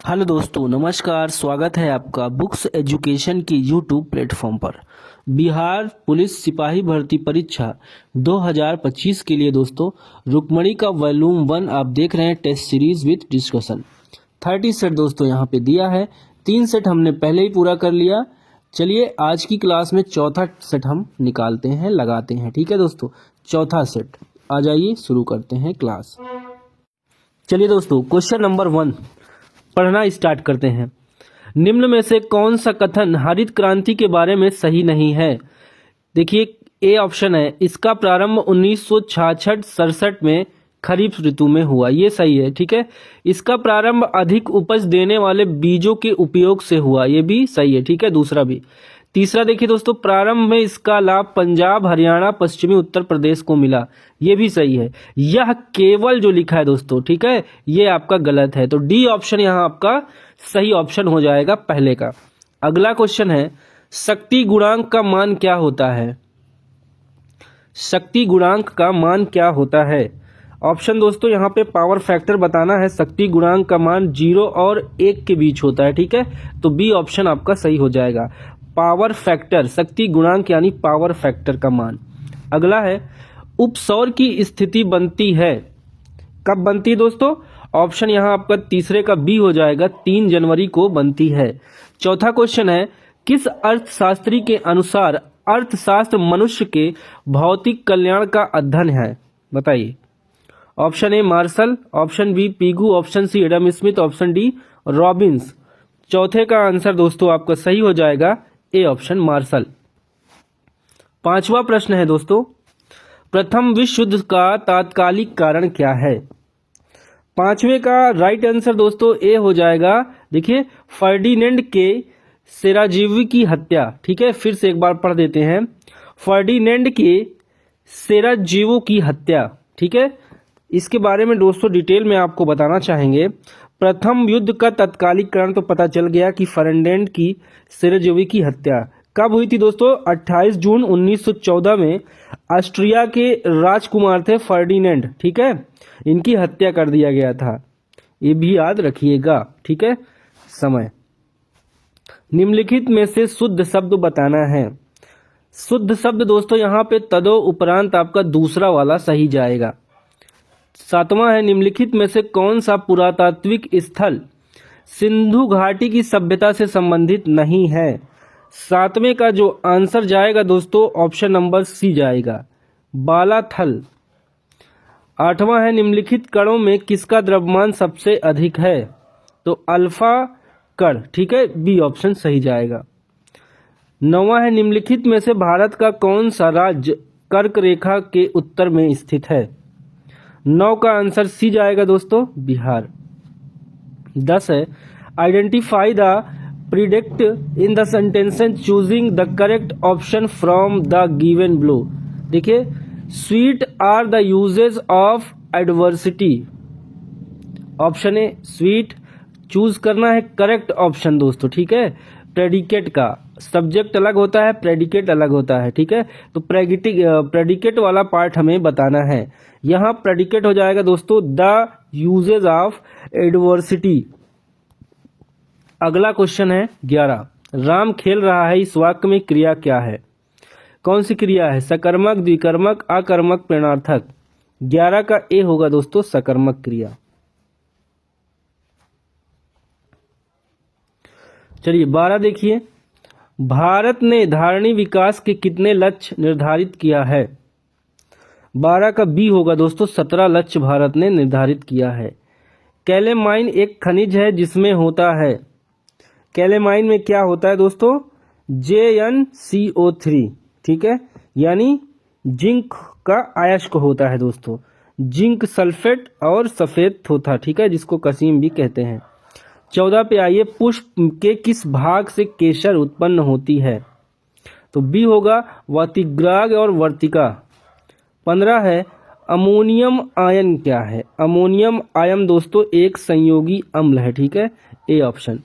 Hello दोस्तों, नमस्कार। स्वागत है आपका बुक्स एजुकेशन की यूट्यूब प्लेटफॉर्म पर। बिहार पुलिस सिपाही भर्ती परीक्षा 2025 के लिए दोस्तों रुक्मणी का वॉल्यूम 1 आप देख रहे हैं। Test series with discussion 30 set दोस्तों यहाँ पे दिया है। 3 सेट हमने पहले ही पूरा कर लिया। चलिए आज की क्लास में चौथा सेट हम निकालते हैं, लगाते हैं। ठीक है दोस्तों, चौथा सेट आ जाइए, शुरू करते हैं क्लास। चलिए दोस्तों, क्वेश्चन नंबर 1 पढ़ना स्टार्ट करते हैं। निम्न में से कौन सा कथन हरित क्रांति के बारे में सही नहीं है? देखिए, ए ऑप्शन है, इसका प्रारंभ 1966-67 में खरीफ ऋतु में हुआ। ये सही है। ठीक है। इसका प्रारंभ अधिक उपज देने वाले बीजों के उपयोग से हुआ। ये भी सही है। ठीक है, दूसरा भी। तीसरा देखिए दोस्तों, प्रारंभ में इसका लाभ पंजाब, हरियाणा, पश्चिमी उत्तर प्रदेश को मिला। ये भी सही है। यह केवल जो लिखा है दोस्तों, ठीक है, ये आपका गलत है। तो डी ऑप्शन यहाँ आपका सही ऑप्शन हो जाएगा पहले का। अगला क्वेश्चन है, शक्ति गुणांक का मान क्या होता है? शक्ति गुणांक का मान क्या होता है? ऑप्शन दोस्तों यहाँ पे पावर फैक्टर बताना है। शक्ति गुणांक का मान 0 और 1 के बीच होता है। ठीक है, तो बी ऑप्शन आपका सही हो जाएगा। पावर फैक्टर, शक्ति गुणांक यानी पावर फैक्टर का मान। अगला है, उपसौर की स्थिति बनती है, कब बनती है दोस्तों? ऑप्शन यहाँ आपका तीसरे का बी हो जाएगा, 3 जनवरी को बनती है। चौथा क्वेश्चन है, किस अर्थशास्त्री के अनुसार अर्थशास्त्र मनुष्य के भौतिक कल्याण का अध्ययन है? बताइए। Option A Marshall, option B Pigou, option C Adam Smith, option D Robbins. चौथे का आंसर दोस्तों आपका सही हो जाएगा ए ऑप्शन मार्शल। पांचवा प्रश्न है दोस्तों, प्रथम विश्व युद्ध का तात्कालिक कारण क्या है? पांचवे का राइट आंसर दोस्तों ए हो जाएगा। देखिए, फर्डिनेंड के सेराजीवो की हत्या। ठीक है, फिर से एक बार पढ़ देते हैं। फर्डिनेंड के सेराजीवो की हत्या। ठीक है, इसके बारे में दोस्तों डिटेल में आपको बताना चाहेंगे। प्रथम युद्ध का तत्कालिक कारण तो पता चल गया कि फर्डिनेंड की सेराजीवो की हत्या कब हुई थी दोस्तों? 28 जून 1914 में ऑस्ट्रिया के राजकुमार थे फर्डिनेंड। ठीक है, इनकी हत्या कर दिया गया था। ये भी याद रखिएगा। ठीक है। समय, निम्नलिखित में से शुद्ध शब्द बताना है। शुद्ध शब्द दोस्तों यहाँ पे तदो उपरांत आपका दूसरा वाला सही जाएगा। सातवां है, निम्नलिखित में से कौन सा पुरातात्विक स्थल सिंधु घाटी की सभ्यता से संबंधित नहीं है? सातवें का जो आंसर जाएगा दोस्तों ऑप्शन नंबर सी जाएगा, बालाथल। आठवां है, निम्नलिखित कणों में किसका द्रव्यमान सबसे अधिक है? तो अल्फा कण। ठीक है, बी ऑप्शन सही जाएगा। नौवां है, निम्नलिखित में से भारत का कौन सा राज्य कर्क रेखा के उत्तर में स्थित है? 9 का आंसर सी जाएगा दोस्तों, बिहार। 10 है, identify the predict in the sentence choosing the correct option from the given below. देखिए, sweet are the uses of adversity. Option A sweet choose करना है करेक्ट ऑप्शन दोस्तों। ठीक है, प्रेडिकेट का सब्जेक्ट अलग होता है, प्रेडिकेट अलग होता है। ठीक है, तो प्रेडिकेट वाला पार्ट हमें बताना है। यहाँ प्रेडिकेट हो जाएगा दोस्तों द यूजेज ऑफ एडवर्सिटी। अगला क्वेश्चन है 11, राम खेल रहा है, इस वाक्य में क्रिया क्या है? कौन सी क्रिया है? सकर्मक, द्विकर्मक, अकर्मक, प्रेरणार्थक। 11 का ए होगा दोस्तों सकर्मक क्रिया। चलिए 12 देखिए, भारत ने धारणी विकास के कितने लक्ष्य निर्धारित किया है? 12 का बी होगा दोस्तों, 17 लक्ष्य भारत ने निर्धारित किया है। कैलेमाइन एक खनिज है जिसमें होता है, कैलेमाइन में क्या होता है दोस्तों? JnCO3। ठीक है, यानी जिंक का अयस्क होता है दोस्तों, जिंक सल्फेट और सफेद थोथा। ठीक है, जिसको कसीम भी कहते हैं। 14 पे आइए, पुष्प के किस भाग से केसर उत्पन्न होती है? तो बी होगा वर्तिग्राग और वर्तिका। 15 है, अमोनियम आयन क्या है? अमोनियम आयन दोस्तों एक संयोगी अम्ल है। ठीक है, ए ऑप्शन।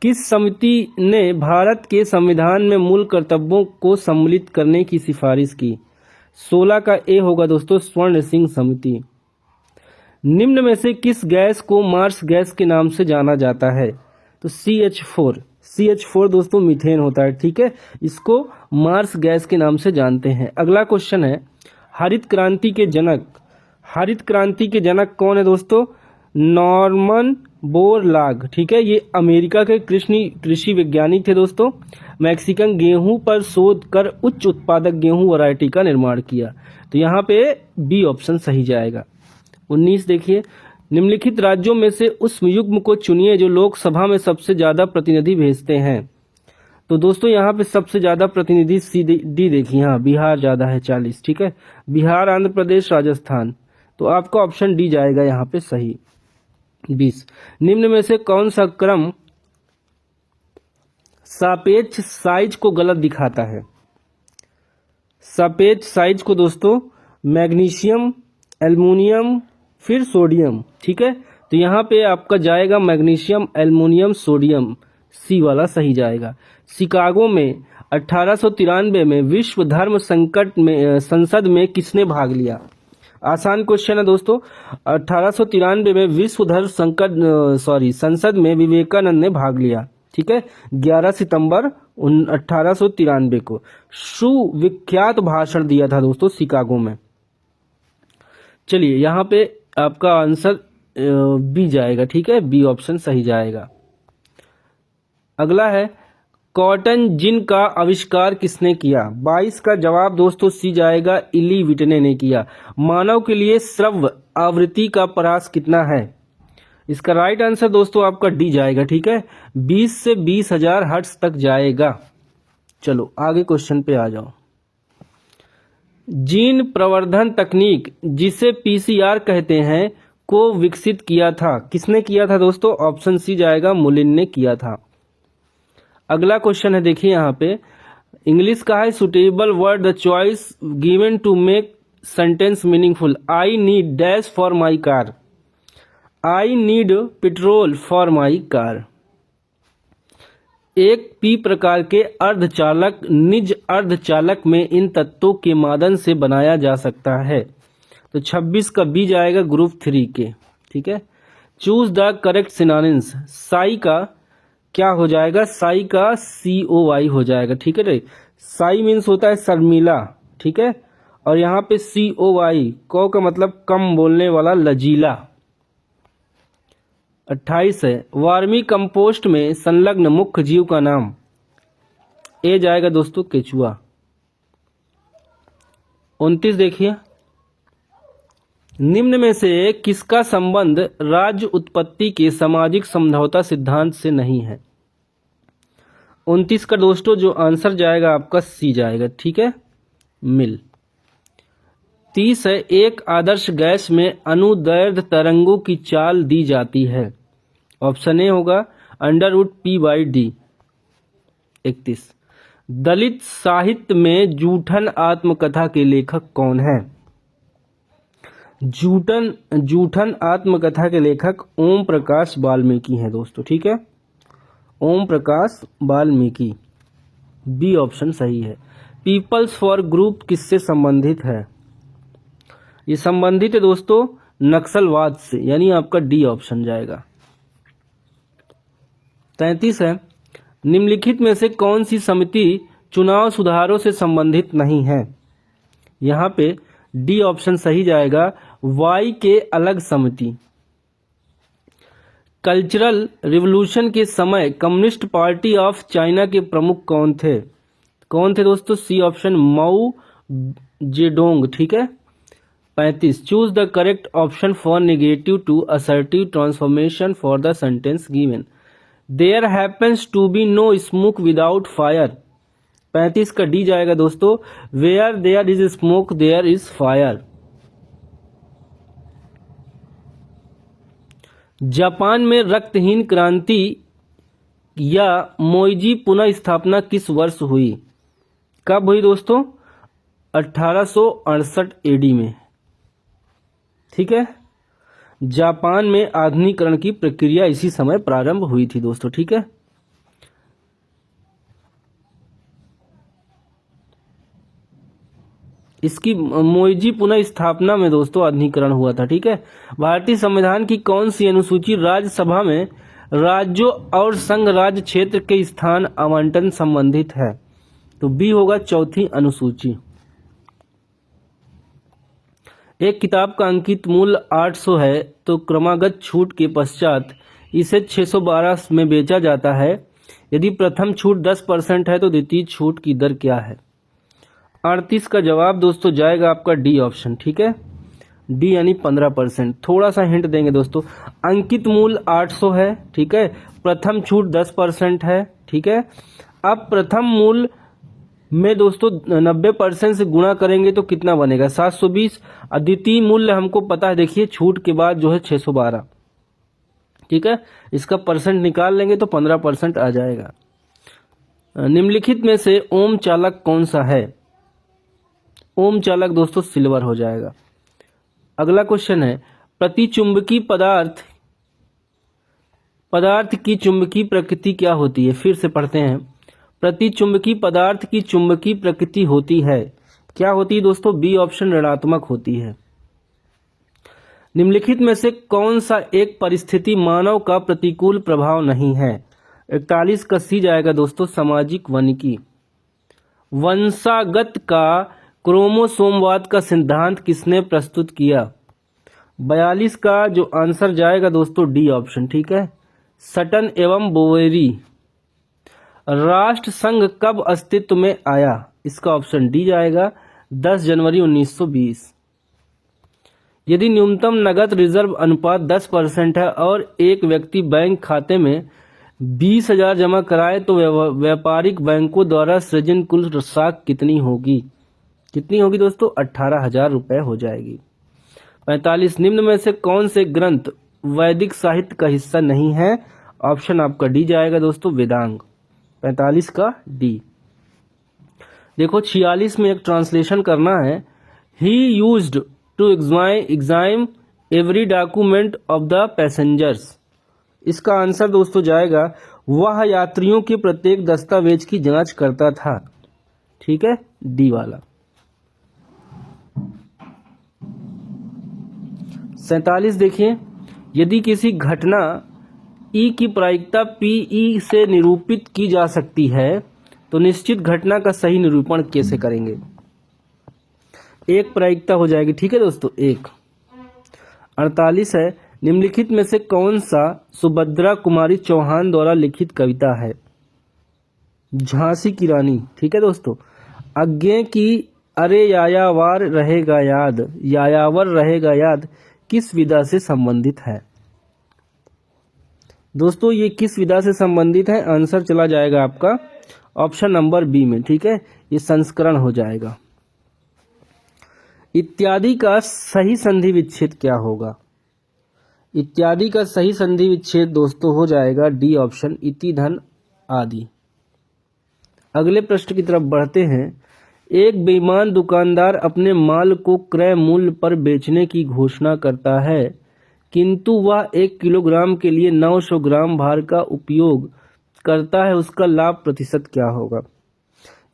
किस समिति ने भारत के संविधान में मूल कर्तव्यों को सम्मिलित करने की सिफारिश की? 16 का ए होगा दोस्तों, स्वर्ण सिंह समिति। निम्न में से किस गैस को मार्स गैस के नाम से जाना जाता है? तो CH4 दोस्तों मीथेन होता है, ठीक है। इसको मार्स गैस के नाम से जानते हैं। अगला क्वेश्चन है, हरित क्रांति के जनक कौन है दोस्तों? नॉर्मन बोरलाग, ठीक है। ये अमेरिका के कृषि वैज्ञानिक थे दोस्तों। मैक्सिकन गेहूं पर शोध कर उच्च उत्पादक गेहूं वैरायटी का निर्माण किया। तो यहाँ पे बी ऑप्शन सही जाएगा। 19 देखिए, निम्नलिखित राज्यों में से उस युग्म को चुनिए जो लोकसभा में सबसे ज्यादा प्रतिनिधि भेजते हैं। तो दोस्तों यहाँ पे सबसे ज्यादा प्रतिनिधि डी देखिए, हाँ बिहार ज्यादा है 40, ठीक है। बिहार, आंध्र प्रदेश, राजस्थान। तो आपका ऑप्शन डी जाएगा यहाँ पे सही। 20, निम्न में से कौन सा क्रम सापेक्ष साइज को गलत दिखाता है? सापेक्ष साइज को दोस्तों मैग्नीशियम, एल्युमिनियम, फिर सोडियम, ठीक है। तो यहाँ पे आपका जाएगा मैग्नीशियम, एल्युमिनियम, सोडियम, सी वाला सही जाएगा। शिकागो में 1893 में विश्व धर्म संसद में किसने भाग लिया? आसान क्वेश्चन है दोस्तों। 1893 में विश्व धर्म संसद में विवेकानंद ने भाग लिया, ठीक है। 11 सितंबर 1893 को सुविख्यात भाषण दिया था दोस्तों शिकागो में। चलिए यहाँ पे आपका आंसर बी जाएगा, ठीक है। बी ऑप्शन सही जाएगा। अगला है, कॉटन जिन का आविष्कार किसने किया? 22 का जवाब दोस्तों सी जाएगा, इली विटने ने किया। मानव के लिए श्रव्य आवृत्ति का परास कितना है? इसका राइट आंसर दोस्तों आपका डी जाएगा, ठीक है। 20 से 20,000 हर्ट्ज तक जाएगा। चलो आगे क्वेश्चन पे आ जाओ। जीन प्रवर्धन तकनीक जिसे PCR कहते हैं को विकसित किया था, किसने किया था दोस्तों? ऑप्शन सी जाएगा, मुलिन ने किया था। अगला क्वेश्चन है, देखिए यहाँ पे इंग्लिश का है, suitable word the choice given to make sentence meaningful. I need dash for my car. I need petrol for my car. एक पी प्रकार के अर्धचालक निज अर्धचालक में इन तत्वों के मादन से बनाया जा सकता है। तो 26 का बी जाएगा ग्रुप 3 के, ठीक है। Choose the correct synonyms. Sai का क्या हो जाएगा? साई का COI हो जाएगा, ठीक है। साई मीन्स होता है शर्मीला, ठीक है। और यहाँ पे COI को का मतलब कम बोलने वाला, लजीला। 28 है, वार्मी कंपोस्ट में संलग्न मुख्य जीव का नाम? ए जाएगा दोस्तों केचुआ। 29 देखिए, निम्न में से किसका संबंध राज्य उत्पत्ति के सामाजिक समझौता सिद्धांत से नहीं है? 29 का दोस्तों जो आंसर जाएगा आपका सी जाएगा, ठीक है, मिल। 30 है, एक आदर्श गैस में अनुदैर्ध्य तरंगों की चाल दी जाती है। ऑप्शन ए होगा √P/D। 31, दलित साहित्य में जूठन आत्मकथा के लेखक कौन है? जूठन आत्मकथा के लेखक ओम प्रकाश वाल्मीकि हैं दोस्तों, ठीक है। ओम प्रकाश वाल्मीकि, बी ऑप्शन सही है। पीपल्स फॉर ग्रुप किससे संबंधित है? ये संबंधित है दोस्तों नक्सलवाद से, यानी आपका डी ऑप्शन जाएगा। 33 है, निम्नलिखित में से कौन सी समिति चुनाव सुधारों से संबंधित नहीं है? यहाँ पे डी ऑप्शन सही जाएगा, वाई के अलग समिति। कल्चरल रिवॉल्यूशन के समय कम्युनिस्ट पार्टी ऑफ चाइना के प्रमुख कौन थे? कौन थे दोस्तों? सी ऑप्शन, माओ जेडोंग, ठीक है। 35, choose the correct option for negative to assertive transformation for the sentence given. There happens to be no smoke without fire. 35 का डी जाएगा दोस्तों, where there is smoke there is fire. Japan में रक्तहीन क्रांति या मोइजी पुनः स्थापना किस वर्ष हुई? कब हुई दोस्तों? 1868 AD में, ठीक है। जापान में आधुनिकीकरण की प्रक्रिया इसी समय प्रारंभ हुई थी दोस्तों, ठीक है। इसकी मोइजी पुनः स्थापना में दोस्तों अधिकरण हुआ था। ठीक है। भारतीय संविधान की कौन सी अनुसूची राज्यसभा में राज्यों और संघ राज्य क्षेत्र के स्थान आवंटन संबंधित है? तो बी होगा चौथी अनुसूची। एक किताब का अंकित मूल्य 800 है तो क्रमागत छूट के पश्चात इसे 612 में बेचा जाता है। यदि प्रथम छूट 10% है तो द्वितीय छूट की दर क्या है? 38 का जवाब दोस्तों जाएगा आपका डी ऑप्शन। ठीक है, डी यानी 15%। थोड़ा सा हिंट देंगे दोस्तों, अंकित मूल्य 800 है। ठीक है, प्रथम छूट 10% है। ठीक है, अब प्रथम मूल्य में दोस्तों 90% से गुणा करेंगे तो कितना बनेगा? 720। द्वितीय मूल्य हमको पता है, देखिए छूट के बाद जो है 612। ठीक है, इसका परसेंट निकाल लेंगे तो 15% आ जाएगा। निम्नलिखित में से ओम चालक कौन सा है? ओम चालक दोस्तों सिल्वर हो जाएगा। अगला क्वेश्चन है, प्रतिचुंबकी पदार्थ की चुंबकीय प्रकृति क्या होती है? फिर से पढ़ते हैं। प्रतिचुंबकी पदार्थ की चुंबकीय प्रकृति होती है, क्या होती है दोस्तों? बी ऑप्शन ऋणात्मक होती है। निम्नलिखित में से कौन सा एक परिस्थिति मानव का प्रतिकूल प्रभाव नहीं है? 41 का सी जाएगा दोस्तों सामाजिक वानिकी। वंशागत का क्रोमोसोमवाद का सिद्धांत किसने प्रस्तुत किया? 42 का जो आंसर जाएगा दोस्तों डी ऑप्शन। ठीक है, सटन एवं बोवेरी। राष्ट्र संघ कब अस्तित्व में आया? इसका ऑप्शन डी जाएगा 10 जनवरी 1920। यदि न्यूनतम नगद रिजर्व अनुपात 10% है और एक व्यक्ति बैंक खाते में 20,000 जमा कराए तो व्यापारिक बैंकों द्वारा सृजन कुल साख कितनी होगी? कितनी होगी दोस्तों? 18,000 रुपए हो जाएगी। 45 निम्न में से कौन से ग्रंथ वैदिक साहित्य का हिस्सा नहीं है? ऑप्शन आपका डी जाएगा दोस्तों वेदांग। 45 का डी। देखो 46 में एक ट्रांसलेशन करना है। He used to examine every document of the passengers. इसका आंसर दोस्तों जाएगा वह यात्रियों के प्रत्येक दस्तावेज की जांच करता था। ठीक है, डी वाला। 47 देखिए, यदि किसी घटना ई की प्रायिकता पीई से निरूपित की जा सकती है तो निश्चित घटना का सही निरूपण कैसे करेंगे? एक प्रायिकता हो जाएगी। ठीक है दोस्तों, एक। 48 है, निम्नलिखित में से कौन सा सुभद्रा कुमारी चौहान द्वारा लिखित कविता है? झांसी की रानी। ठीक है दोस्तों, अज्ञे की अरे यायावर रहेगा याद, यायावर रहेगा याद किस विधा से संबंधित है? दोस्तों ये किस विधा से संबंधित है? आंसर चला जाएगा आपका ऑप्शन नंबर बी में। ठीक है, ये संस्करण हो जाएगा। इत्यादि का सही संधि विच्छेद क्या होगा? इत्यादि का सही संधि विच्छेद दोस्तों हो जाएगा डी ऑप्शन इति धन आदि। अगले प्रश्न की तरफ बढ़ते हैं। एक बेईमान दुकानदार अपने माल को क्रय मूल्य पर बेचने की घोषणा करता है किंतु वह 1 किलोग्राम के लिए 900 ग्राम भार का उपयोग करता है, उसका लाभ प्रतिशत क्या होगा?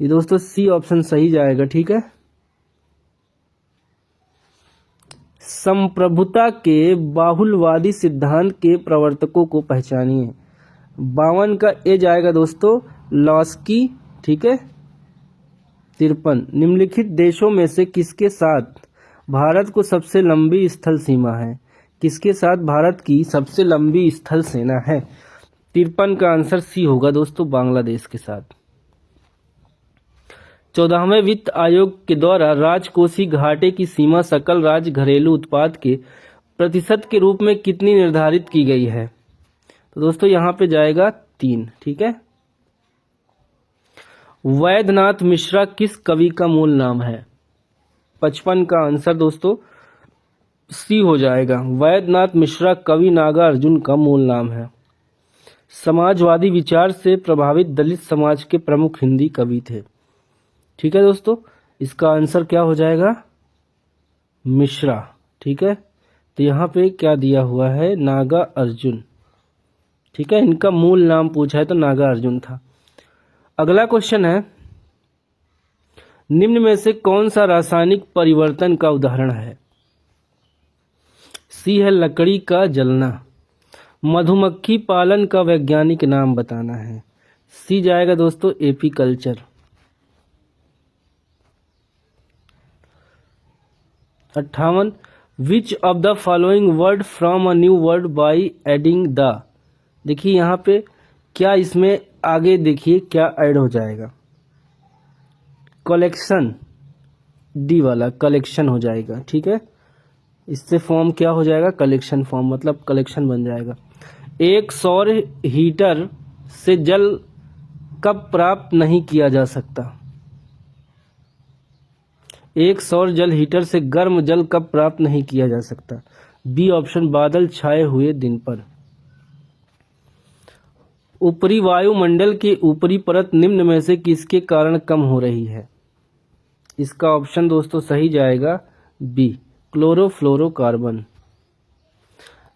ये दोस्तों सी ऑप्शन सही जाएगा। ठीक है, संप्रभुता के बाहुल्यवादी सिद्धांत के प्रवर्तकों को पहचानिए। 52 का ए जाएगा दोस्तों लॉस्की। ठीक है, 53 निम्नलिखित देशों में से किसके साथ भारत को सबसे लंबी स्थल सीमा है? किसके साथ भारत की सबसे लंबी स्थल सेना है? 53 का आंसर सी होगा दोस्तों बांग्लादेश के साथ। 14वें वित्त आयोग के द्वारा राजकोषीय घाटे की सीमा सकल राज्य घरेलू उत्पाद के प्रतिशत के रूप में कितनी निर्धारित की गई है? तो दोस्तों यहाँ पे जाएगा 3। ठीक है, वैद्यनाथ मिश्रा किस कवि का मूल नाम है? 55 का आंसर दोस्तों सी हो जाएगा। वैद्यनाथ मिश्रा कवि नागार्जुन का मूल नाम है। समाजवादी विचार से प्रभावित दलित समाज के प्रमुख हिंदी कवि थे। ठीक है दोस्तों, इसका आंसर क्या हो जाएगा? मिश्रा। ठीक है, तो यहाँ पे क्या दिया हुआ है? नागा अर्जुन। ठीक है, इनका मूल नाम पूछा है तो नागा अर्जुन था। अगला क्वेश्चन है, निम्न में से कौन सा रासायनिक परिवर्तन का उदाहरण है? सी है लकड़ी का जलना। मधुमक्खी पालन का वैज्ञानिक नाम बताना है। सी जाएगा दोस्तों apiculture. 58 which of the following word from a new word by adding the. देखिए यहाँ पे क्या इसमें आगे देखिए क्या ऐड हो जाएगा। कलेक्शन, डी वाला कलेक्शन हो जाएगा। ठीक है, इससे फॉर्म क्या हो जाएगा? कलेक्शन फॉर्म, मतलब कलेक्शन बन जाएगा। एक सौर हीटर से जल कब प्राप्त नहीं किया जा सकता? एक सौर जल हीटर से गर्म जल कब प्राप्त नहीं किया जा सकता? बी ऑप्शन, बादल छाए हुए दिन पर। ऊपरी वायुमंडल की ऊपरी परत निम्न में से किसके कारण कम हो रही है? इसका ऑप्शन दोस्तों सही जाएगा बी, क्लोरोफ्लोरोकार्बन।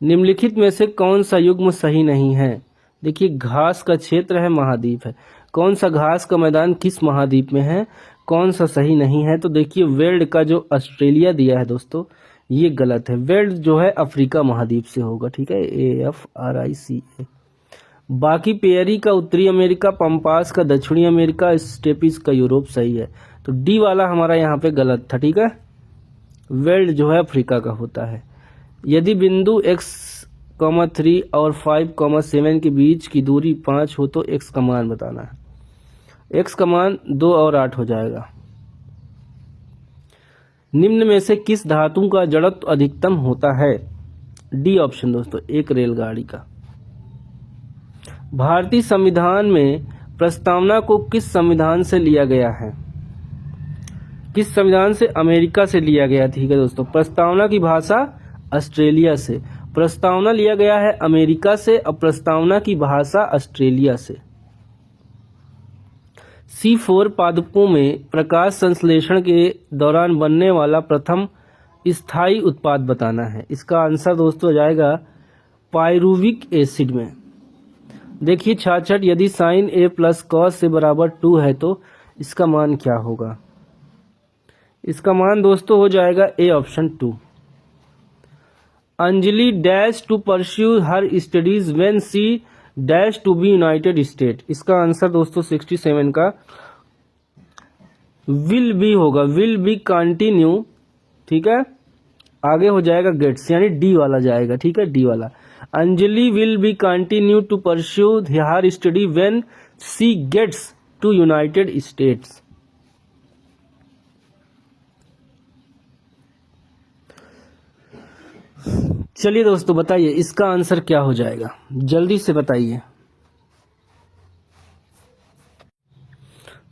निम्नलिखित में से कौन सा युग्म सही नहीं है? देखिए घास का क्षेत्र है, महाद्वीप है। कौन सा घास का मैदान किस महाद्वीप में है? कौन सा सही नहीं है? तो देखिए वेल्ड का जो ऑस्ट्रेलिया दिया है दोस्तों, ये गलत है। वेल्ड जो है अफ्रीका महाद्वीप से होगा। ठीक है, AFRICA। बाकी पेयरी का उत्तरी अमेरिका, पंपास का दक्षिणी अमेरिका, स्टेपिस का यूरोप सही है। तो डी वाला हमारा यहाँ पे गलत था। ठीक है, वेल्ड जो है अफ्रीका का होता है। यदि बिंदु x,3 और 5,7 के बीच की दूरी 5 हो तो x का मान बताना है। x का मान 2 और 8 हो जाएगा। निम्न में से किस धातु का जड़त्व अधिकतम होता है? डी ऑप्शन दोस्तों, एक रेलगाड़ी का। भारतीय संविधान में प्रस्तावना को किस संविधान से लिया गया है? किस संविधान से? अमेरिका से लिया गया। ठीक है दोस्तों, प्रस्तावना की भाषा ऑस्ट्रेलिया से। प्रस्तावना लिया गया है अमेरिका से और प्रस्तावना की भाषा ऑस्ट्रेलिया से। C4 पादपों में प्रकाश संश्लेषण के दौरान बनने वाला प्रथम स्थायी उत्पाद बताना है। इसका आंसर दोस्तों आ जाएगा पायरुविक एसिड में। देखिए 66 यदि साइन A प्लस कॉस से बराबर 2 है तो इसका मान क्या होगा? इसका मान दोस्तों हो जाएगा A option 2। Anjali dash to pursue her studies when she dash to be united state. इसका आंसर दोस्तों 67 का विल बी होगा, विल बी कंटिन्यू। ठीक है, आगे हो जाएगा गेट्स, यानी डी वाला जाएगा। ठीक है, डी वाला। Anjali will be continue to pursue her study when she gets to united states. चलिए दोस्तों बताइए इसका आंसर क्या हो जाएगा, जल्दी से बताइए।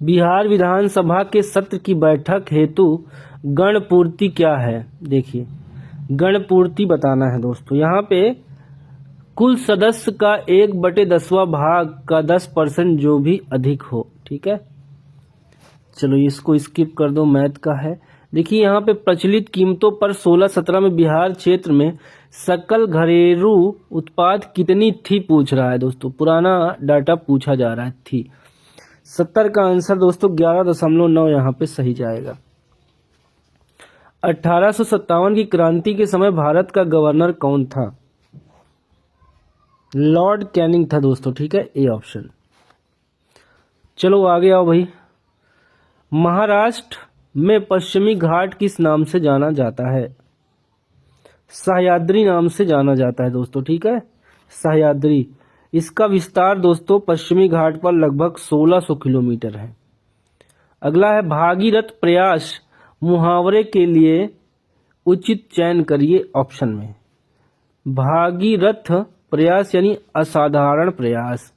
बिहार विधानसभा के सत्र की बैठक हेतु गण पूर्ति क्या है? देखिए गण पूर्ति बताना है दोस्तों। यहाँ पे कुल सदस्य का 1/10वां भाग का 10% जो भी अधिक हो। ठीक है, चलो इसको स्किप कर दो, मैथ का है। देखिए यहाँ पे प्रचलित कीमतों पर 16-17 में बिहार क्षेत्र में सकल घरेलू उत्पाद कितनी थी पूछ रहा है दोस्तों। पुराना डाटा पूछा जा रहा है थी। 70 का आंसर दोस्तों 11.9 यहाँ पे सही जाएगा। 1857 की क्रांति के समय भारत का गवर्नर कौन था? लॉर्ड कैनिंग था दोस्तों। ठीक है, ए ऑप्शन। चलो आगे आओ भाई। महाराष्ट्र में पश्चिमी घाट किस नाम से जाना जाता है? सह्याद्री नाम से जाना जाता है दोस्तों। ठीक है, सह्याद्री। इसका विस्तार दोस्तों पश्चिमी घाट पर लगभग 1600 किलोमीटर है। अगला है भागीरथ प्रयास मुहावरे के लिए उचित चयन करिए ऑप्शन में। भागीरथ प्रयास यानी असाधारण प्रयास।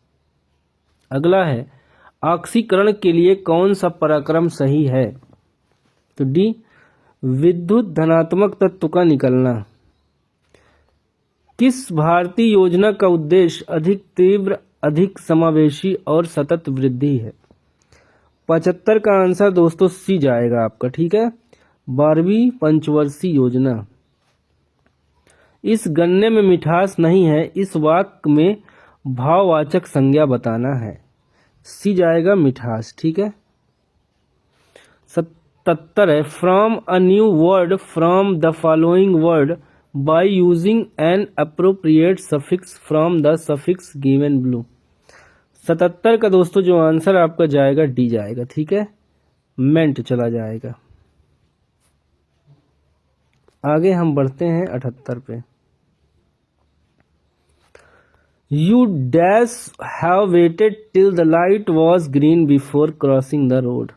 अगला है ऑक्सीकरण के लिए कौन सा पराक्रम सही है? तो डी, विद्युत धनात्मक तत्व का निकलना। किस भारतीय योजना का उद्देश्य अधिक तीव्र, अधिक समावेशी और सतत वृद्धि है? 75 का आंसर दोस्तों सी जाएगा आपका। ठीक है, 12वीं पंचवर्षीय योजना। इस गन्ने में मिठास नहीं है, इस वाक्य में भाववाचक संज्ञा बताना है। सी जाएगा मिठास। ठीक है, 77 है, from a new word from the following word by using an appropriate suffix from the suffix given below. 77 का दोस्तों जो आंसर आपका जाएगा डी जाएगा, ठीक है, मेंट चला जाएगा। आगे हम बढ़ते हैं 78 पे। You dash have waited till the light was green before crossing the road.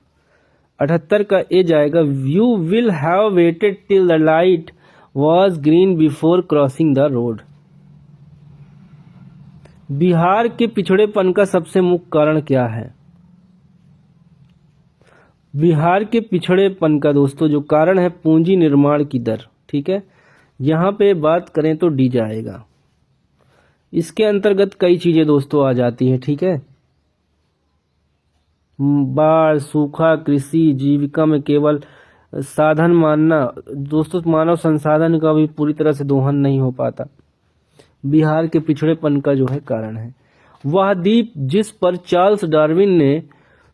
78 का ए जाएगा, you will have waited till the light was green before crossing the road. Bihar के पिछड़ेपन का सबसे मुख्य कारण क्या है? बिहार के पिछड़ेपन का दोस्तों जो कारण है पूंजी निर्माण की दर, ठीक है, यहां पे बात करें तो डी जाएगा। इसके अंतर्गत कई चीजें दोस्तों आ जाती हैं, ठीक है, बाढ़, सूखा, कृषि, जीविका में केवल साधन मानना, दोस्तों मानव संसाधन का भी पूरी तरह से दोहन नहीं हो पाता, बिहार के पिछड़ेपन का जो है कारण है। वह द्वीप जिस पर चार्ल्स डार्विन ने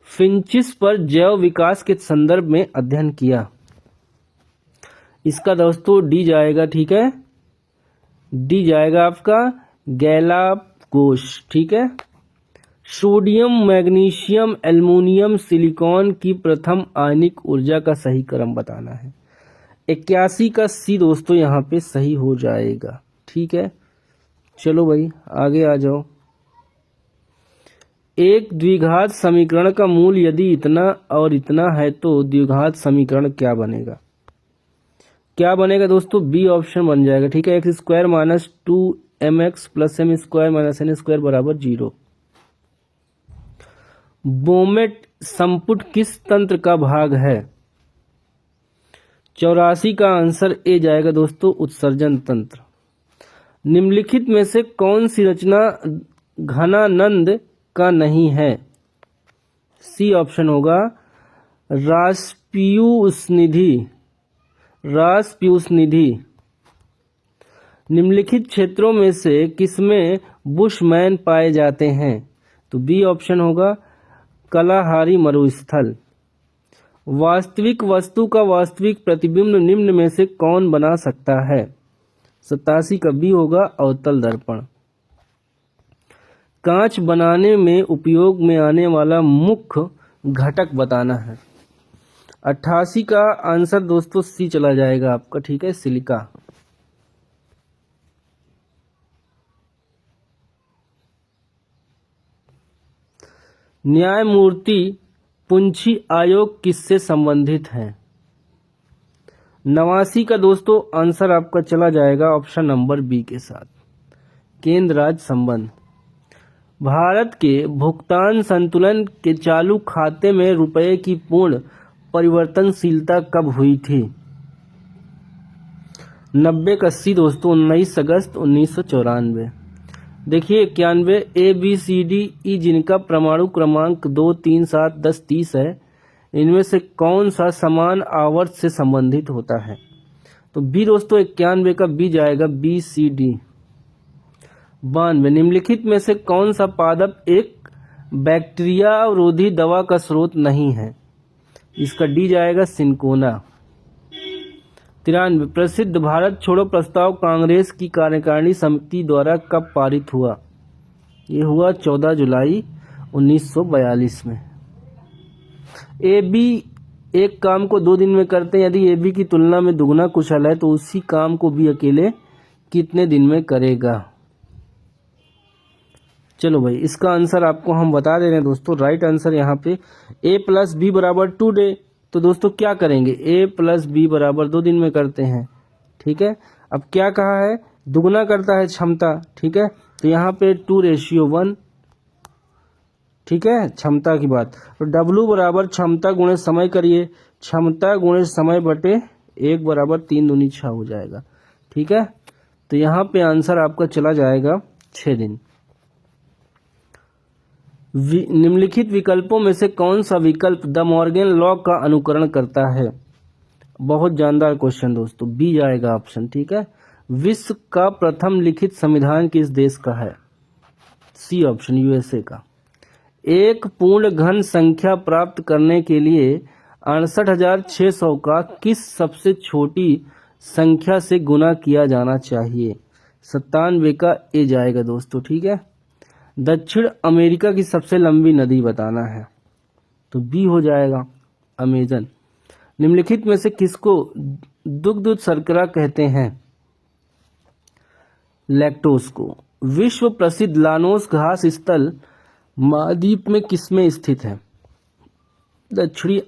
फिंचिस पर जैव विकास के संदर्भ में अध्ययन किया, इसका दोस्तों डी जाएगा, ठीक है, डी जाएगा आपका गैलापागोस, ठीक है। सोडियम, मैग्नीशियम, एल्युमिनियम, सिलिकॉन की प्रथम आयनिक ऊर्जा का सही क्रम बताना है। 81 का सी दोस्तों यहाँ पे सही हो जाएगा, ठीक है। चलो भाई आगे आ जाओ। एक द्विघात समीकरण का मूल यदि इतना और इतना है तो द्विघात समीकरण क्या बनेगा? क्या बनेगा दोस्तों? बी ऑप्शन बन जाएगा, ठीक है। X square minus 2mx plus m square minus n square बराबर 0। बोमेट संपुट किस तंत्र का भाग है? 84 का आंसर ए जाएगा दोस्तों, उत्सर्जन तंत्र। निम्नलिखित में से कौन सी रचना घनानंद का नहीं है? सी ऑप्शन होगा रासपीयूस निधि। निम्नलिखित क्षेत्रों में से किसमें बुशमैन पाए जाते हैं? तो बी ऑप्शन होगा कलाहारी मरुस्थल। वास्तविक वस्तु का वास्तविक प्रतिबिंब निम्न में से कौन बना सकता है? 87 का बी होगा अवतल दर्पण। कांच बनाने में उपयोग में आने वाला मुख्य घटक बताना है। 88 का आंसर दोस्तों सी चला जाएगा आपका, ठीक है, सिलिका। न्यायमूर्ति पुंछी आयोग किससे संबंधित है? 89 का दोस्तों आंसर आपका चला जाएगा ऑप्शन नंबर बी के साथ, केंद्र राज्य संबंध। भारत के भुगतान संतुलन के चालू खाते में रुपए की पूर्ण परिवर्तनशीलता कब हुई थी? 90 का सी दोस्तों 19 अगस्त 1994। देखिए 91 ABCDE जिनका परमाणु क्रमांक 2 3 7 10 30 है, इनमें से कौन सा समान आवर्त से संबंधित होता है? तो बी दोस्तों 91 का बी जाएगा BCD। 92 निम्नलिखित में से कौन सा पादप एक बैक्टीरिया रोधी दवा का स्रोत नहीं है? इसका डी जाएगा सिंकोना। 93 प्रसिद्ध भारत छोड़ो प्रस्ताव कांग्रेस की कार्यकारिणी समिति द्वारा कब पारित हुआ? ये हुआ 14 जुलाई 1942 में। AB एक काम को 2 दिन में करते हैं, यदि AB की तुलना में दुगना कुशल है तो उसी काम को भी अकेले कितने दिन में करेगा? चलो भाई इसका आंसर आपको हम बता दे रहे हैं दोस्तों। राइट आंसर यहाँ पे A + B = 2 डे। तो दोस्तों क्या करेंगे? A + B = 2 दिन में करते हैं, ठीक है। अब क्या कहा है? दुगना करता है क्षमता, ठीक है, तो यहाँ पे 2:1, ठीक है, क्षमता की बात। तो W = क्षमता गुणे समय करिए, क्षमता गुणे समय बटे 1 = 3 दूनी 6 हो जाएगा, ठीक है। तो यहाँ पे आंसर आपका चला जाएगा 6 दिन। निम्नलिखित विकल्पों में से कौन सा विकल्प द मॉर्गन लॉ का अनुकरण करता है? बहुत जानदार क्वेश्चन दोस्तों, बी जाएगा ऑप्शन, ठीक है। विश्व का प्रथम लिखित संविधान किस देश का है? सी ऑप्शन USA का। एक पूर्ण घन संख्या प्राप्त करने के लिए 68,600 का किस सबसे छोटी संख्या से गुना किया जाना चाहिए? 97 का ए जाएगा दोस्तों, ठीक है। दक्षिण अमेरिका की सबसे लंबी नदी बताना है, तो बी हो जाएगा, अमेजन। निम्नलिखित में से किसको दुग्ध शर्करा कहते हैं? लैक्टोज को। विश्व प्रसिद्ध लानोस घास स्थल महाद्वीप में किसमें स्थित है? दक्षिणी